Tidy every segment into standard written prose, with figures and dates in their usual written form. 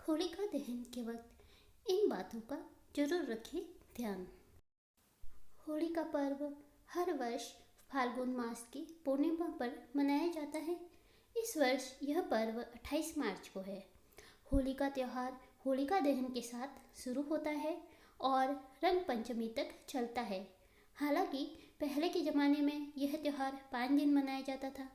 होलिका दहन के वक्त इन बातों का जरूर रखें ध्यान। होली का पर्व हर वर्ष फाल्गुन मास की पूर्णिमा पर मनाया जाता है। इस वर्ष यह पर्व 28 मार्च को है। होली का त्यौहार होलिका दहन के साथ शुरू होता है और रंग पंचमी तक चलता है। हालांकि पहले के ज़माने में यह त्यौहार 5 दिन मनाया जाता था,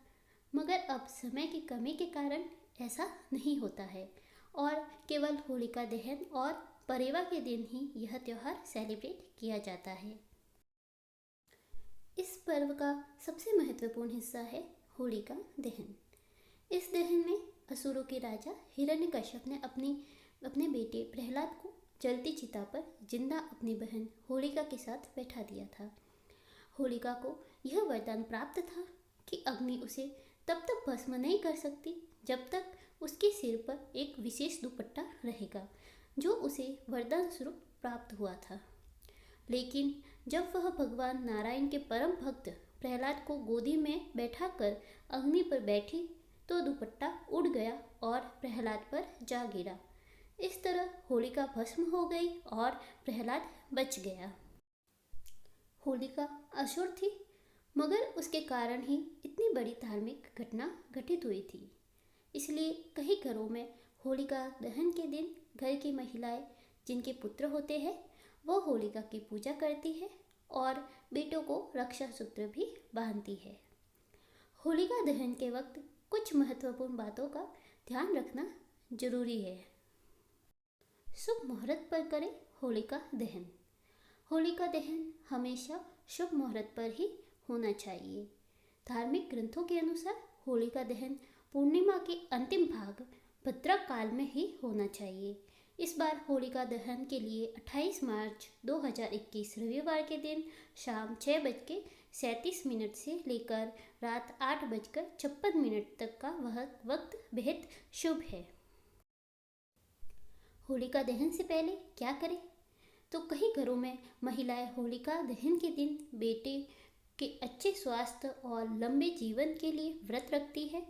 मगर अब समय की कमी के कारण ऐसा नहीं होता है और केवल होलिका दहन और परेवा के दिन ही यह त्यौहार सेलिब्रेट किया जाता है। इस पर्व का सबसे महत्वपूर्ण हिस्सा है होलिका दहन। इस दहन में असुरों के राजा हिरण्यकश्यप ने अपने बेटे प्रहलाद को जलती चिता पर जिंदा अपनी बहन होलिका के साथ बैठा दिया था। होलिका को यह वरदान प्राप्त था कि अग्नि उसे तब तक भस्म नहीं कर सकती जब तक उसके सिर पर एक विशेष दुपट्टा रहेगा, जो उसे वरदान स्वरूप प्राप्त हुआ था। लेकिन जब वह भगवान नारायण के परम भक्त प्रहलाद को गोदी में बैठाकर अग्नि पर बैठी तो दुपट्टा उड़ गया और प्रहलाद पर जा गिरा। इस तरह होलिका भस्म हो गई और प्रहलाद बच गया। होलिका असुर थी, मगर उसके कारण ही इतनी बड़ी धार्मिक घटना घटित हुई थी। इसलिए कई घरों में होलिका दहन के दिन घर की महिलाएं जिनके पुत्र होते हैं वो होलिका की पूजा करती है और बेटों को रक्षा सूत्र भी बांधती है। होलिका दहन के वक्त कुछ महत्वपूर्ण बातों का ध्यान रखना जरूरी है। शुभ मुहूर्त पर करें होलिका दहन। होलिका दहन हमेशा शुभ मुहूर्त पर ही होना चाहिए। धार्मिक ग्रंथों के अनुसार होलिका दहन पूर्णिमा के अंतिम भाग भद्रा काल में ही होना चाहिए। इस बार होलिका दहन के लिए 28 मार्च 2021 रविवार के दिन शाम 6:37 से लेकर रात 8:56 तक का वह वक्त बेहद शुभ है। होलिका दहन से पहले क्या करें? तो कई घरों में महिलाएं होलिका दहन के दिन बेटे के अच्छे स्वास्थ्य और लंबे जीवन के लिए व्रत रखती है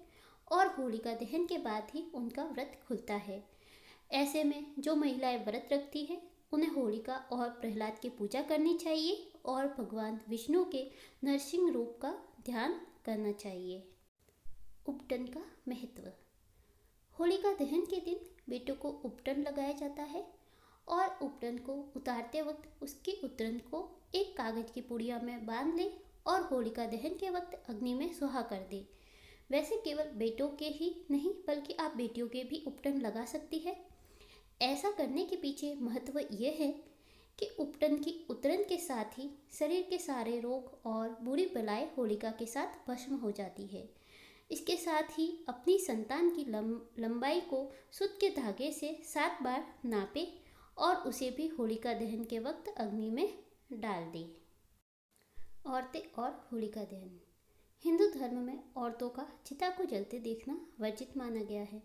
और होलिका दहन के बाद ही उनका व्रत खुलता है। ऐसे में जो महिलाएं व्रत रखती हैं उन्हें होलिका और प्रहलाद की पूजा करनी चाहिए और भगवान विष्णु के नरसिंह रूप का ध्यान करना चाहिए। उपटन का महत्व। होलिका दहन के दिन बेटों को उपटन लगाया जाता है और उपटन को उतारते वक्त उसकी उतरन को एक कागज की पुड़िया में बांध ले और होलिका दहन के वक्त अग्नि में सुहा कर दे। वैसे केवल बेटों के ही नहीं बल्कि आप बेटियों के भी उपटन लगा सकती है। ऐसा करने के पीछे महत्व यह है कि उपटन की उतरन के साथ ही शरीर के सारे रोग और बुरी बलाएं होलिका के साथ भस्म हो जाती है। इसके साथ ही अपनी संतान की लंबाई को सूत के धागे से 7 बार नापे और उसे भी होलिका दहन के वक्त अग्नि में डाल दे। औरतें और होलिका दहन। हिंदू धर्म में औरतों का चिता को जलते देखना वर्जित माना गया है।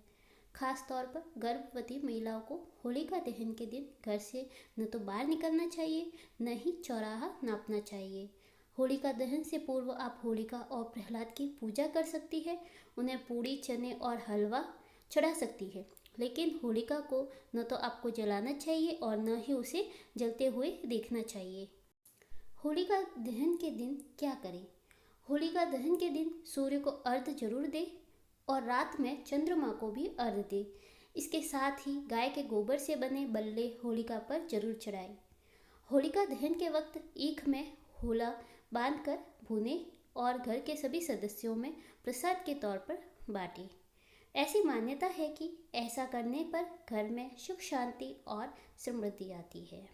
खास तौर पर गर्भवती महिलाओं को होलिका दहन के दिन घर से न तो बाहर निकलना चाहिए न ही चौराहा नापना चाहिए। होलिका दहन से पूर्व आप होलिका और प्रहलाद की पूजा कर सकती है, उन्हें पूड़ी चने और हलवा चढ़ा सकती है, लेकिन होलिका को न तो आपको जलाना चाहिए और न ही उसे जलते हुए देखना चाहिए। होलिका दहन के दिन क्या करें? होलिका दहन के दिन सूर्य को अर्घ्य जरूर दे और रात में चंद्रमा को भी अर्घ्य दे। इसके साथ ही गाय के गोबर से बने बल्ले होलिका पर जरूर चढ़ाएं। होलिका दहन के वक्त ईख में होला बांधकर भुने और घर के सभी सदस्यों में प्रसाद के तौर पर बांटें। ऐसी मान्यता है कि ऐसा करने पर घर में सुख शांति और समृद्धि आती है।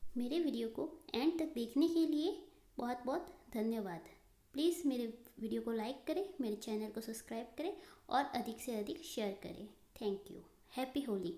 मेरे वीडियो को एंड तक देखने के लिए बहुत बहुत धन्यवाद। प्लीज़ मेरे वीडियो को लाइक करें, मेरे चैनल को सब्सक्राइब करें और अधिक से अधिक शेयर करें। Thank you. हैप्पी होली।